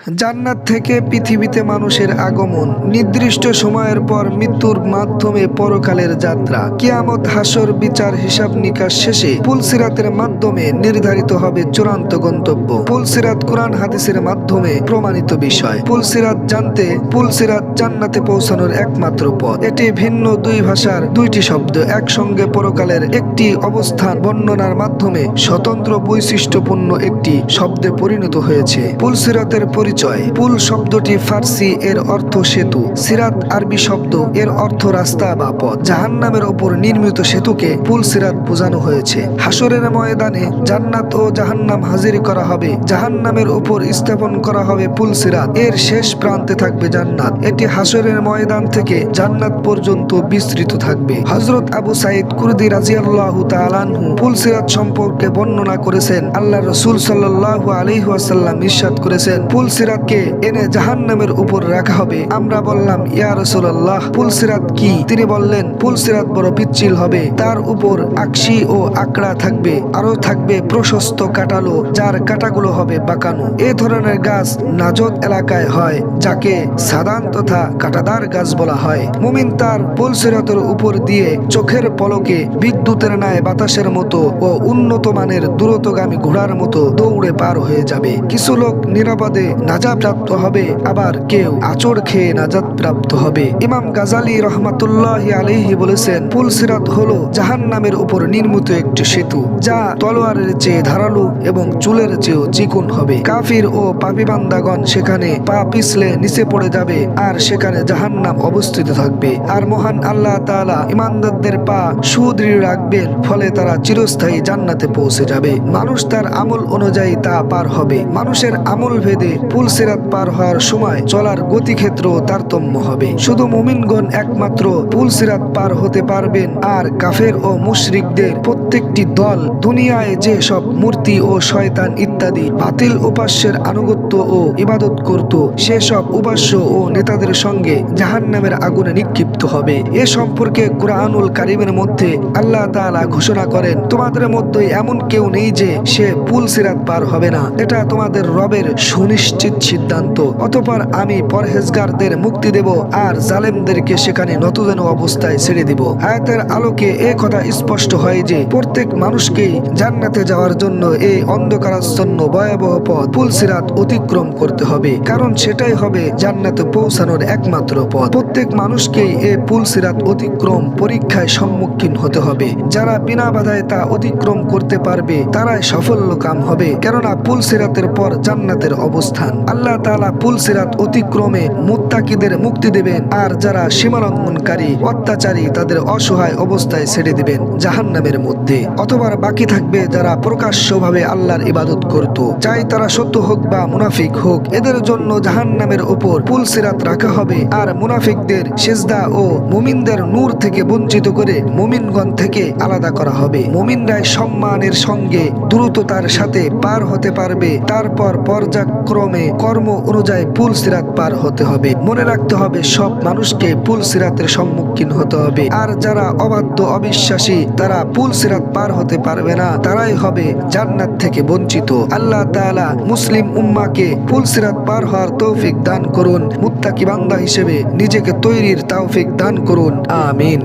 জান্নাত থেকে পৃথিবীতে মানুষের আগমন, নির্দিষ্ট সময়ের পর মৃত্যুর মাধ্যমে পরকালের যাত্রা, কিয়ামত, হাসর, বিচার, হিসাব নিকাশ শেষে পুলসিরাতের মাধ্যমে নির্ধারিত হবে চূড়ান্ত গন্তব্য। পুলসিরাত কোরআন হাদিসের মাধ্যমে প্রমাণিত বিষয়। পুলসিরাত জানতে, পুলসিরাত জান্নাতে পৌঁছানোর একমাত্র পথ। এটি ভিন্ন দুই ভাষার দুইটি শব্দ একসঙ্গে পরকালের একটি অবস্থান বর্ণনার মাধ্যমে স্বতন্ত্র বৈশিষ্ট্যপূর্ণ একটি শব্দে পরিণত হয়েছে। পুলসিরাতের পরিচয়। পুল শব্দটি ফার্সি, এর অর্থ সেতু। সিরাত আরবি শব্দ, এর অর্থ রাস্তা বা পথ। জাহান্নামের ওপর নির্মিত সেতুকে পুলসিরাত বোঝানো হয়েছে। হাসরের ময়দানে জান্নাত ও জাহান্নাম হাজির করা হবে। জাহান্নামের উপর স্থাপন করা হবে পুলসিরাত। এর শেষ প্রান্তে থাকবে জান্নাত। এটি হাসরের ময়দান থেকে জান্নাত পর্যন্ত বিস্তৃত থাকবে। হযরত আবু সাঈদ কুরদি রাদিয়াল্লাহু তাআলা আনহু পুলসিরাত সম্পর্কে বর্ণনা করেছেন। আল্লাহর রাসূল সাল্লাল্লাহু আলাইহি ওয়াসাল্লাম ইরশাদ করেছেন, পুলসিরাতকে এনে জাহান্নামের উপর রাখা হবে। আমরা বললাম, ইয়া রাসূলুল্লাহ, পুলসিরাত কি? তিনি বললেন, পুলসিরাত বড় পিচ্ছিল হবে, তার উপর আকশি ও আকড়া থাকবে, আরো থাকবে প্রশস্ত কাটালো, যার কাটাগুলো হবে বাঁকানো। এ ধরনের গাছ নাজত এলাকায় হয়, যাকে সাদান তথা কাটাদার গাছ বলা হয়। মুমিন তার পুলসিরাতের উপর দিয়ে চোখের পলকে বিদ্যুতের ন্যায় বাতাসের মতো ও উন্নত মানের দ্রুতগামী ঘোড়ার মতো দৌড়ে পার হয়ে যাবে। কিছু লোক নিরাপদে নাজাত প্রাপ্ত হবে, আবার কেউ আচড় খেয়ে নাজাত প্রাপ্ত হবে। ইমাম গাজালি রহমাতুল্লাহি আলাইহি বলেছেন, পুলসিরাত হলো জাহান্নামের উপর নির্মিত একটি সেতু, যা তলোয়ারের চেয়ে ধারালো এবং চুলের চেয়েও চিকন হবে। কাফির ও পাপী বান্দাগণ সেখানে পা পিছলে নিচে পড়ে যাবে, আর সেখানে জাহান্নাম অবস্থিত থাকবে। আর মহান আল্লাহ তাআলা ইমানদারদের পা সুদৃঢ় রাখবেন, ফলে তারা চিরস্থায়ী জান্নাতে পৌঁছে যাবে। মানুষ তার আমল অনুযায়ী তা পার হবে। মানুষের আমল ভেদে পুলসিরাত পার হওয়ার সময় চলার গতিক্ষেত্র তারতম্য হবে। শুধু মুমিনগণ একমাত্র পুলসিরাত পার হতে পারবেন, আর কাফের ও মুশরিকদের প্রত্যেকটি দল দুনিয়ায় যে সব মূর্তি ও শয়তান ইত্যাদি বাতিল উপাস্যের আনুগত্য ও ইবাদত করত, সেসব উপাস্য ও নেতাদের সঙ্গে জাহান্নামের আগুনে নিক্ষিপ্ত হবে। এ সম্পর্কে কুরআনুল কারীমের মধ্যে আল্লাহ তাআলা ঘোষণা করেন, তোমাদের মধ্যে এমন কেউ নেই যে সে পুলসিরাত পার হবে না। এটা তোমাদের রবের সুনিশ্চিত সিদ্ধান্ত। অতঃপর আমি পরহেজগারদের মুক্তি দেব, আর জালেমদেরকে সেখানে নতজানু অবস্থায় ছেড়ে দেব। আয়াতের আলোকে এ কথা স্পষ্ট হয় যে প্রত্যেক মানুষকেই জান্নাতে যাওয়ার জন্য এই অন্ধকারাচ্ছন্ন ভয়াবহ পথ পুলসিরাত অতিক্রম করতে হবে, কারণ সেটাই হবে জান্নাতে পৌঁছানোর একমাত্র পথ। প্রত্যেক মানুষকেই এই পুলসিরাত অতিক্রম পরীক্ষায় সম্মুখীন হতে হবে। যারা বিনা বাধায় তা অতিক্রম করতে পারবে তারাই সাফল্য কাম হবে, কেননা পুলসিরাতের পর জান্নাতের অবস্থান। আল্লাহ তাআলা পুলসিরাত অতিক্রমে মুত্তাকিদের মুক্তি দেবেন, আর যারা সীমালঙ্ঘনকারী অত্যাচারী তাদের অসহায় অবস্থায় ছেড়ে দিবেন জাহান্নামের মধ্যে। অথবা বাকি থাকবে যারা প্রকাশ্যভাবে আল্লাহর ইবাদত করত, চাই তারা সত্য হোক বা মুনাফিক হোক, এদের জন্য জাহান্নামের উপর পুলসিরাত রাখা হবে। আর মুনাফিকদের সিজদা ও মুমিনদের নূর থেকে বঞ্চিত করে মুমিনগণ থেকে আলাদা করা হবে। মুমিনরাই সম্মানের সঙ্গে দ্রুততার সাথে পার হতে পারবে। তারপর পর্যায়ক্রমে কর্ম অনুযায়ী পুলসিরাত পার হতে হবে। মনে রাখতে হবে, সব মানুষকে পুলসিরাতের সম্মুখীন হতে হবে, আর যারা অবাধ্য অবিশ্বাসী তারা পুলসিরাত পার হতে পারবে না, তারাই হবে জান্নাত থেকে বঞ্চিত। আল্লাহ তাআলা মুসলিম উম্মাহকে পুলসিরাত পার হওয়ার তৌফিক দান করুন। মুত্তাকি বান্দা হিসেবে নিজেকে তৈরির তৌফিক দান করুন। আমিন।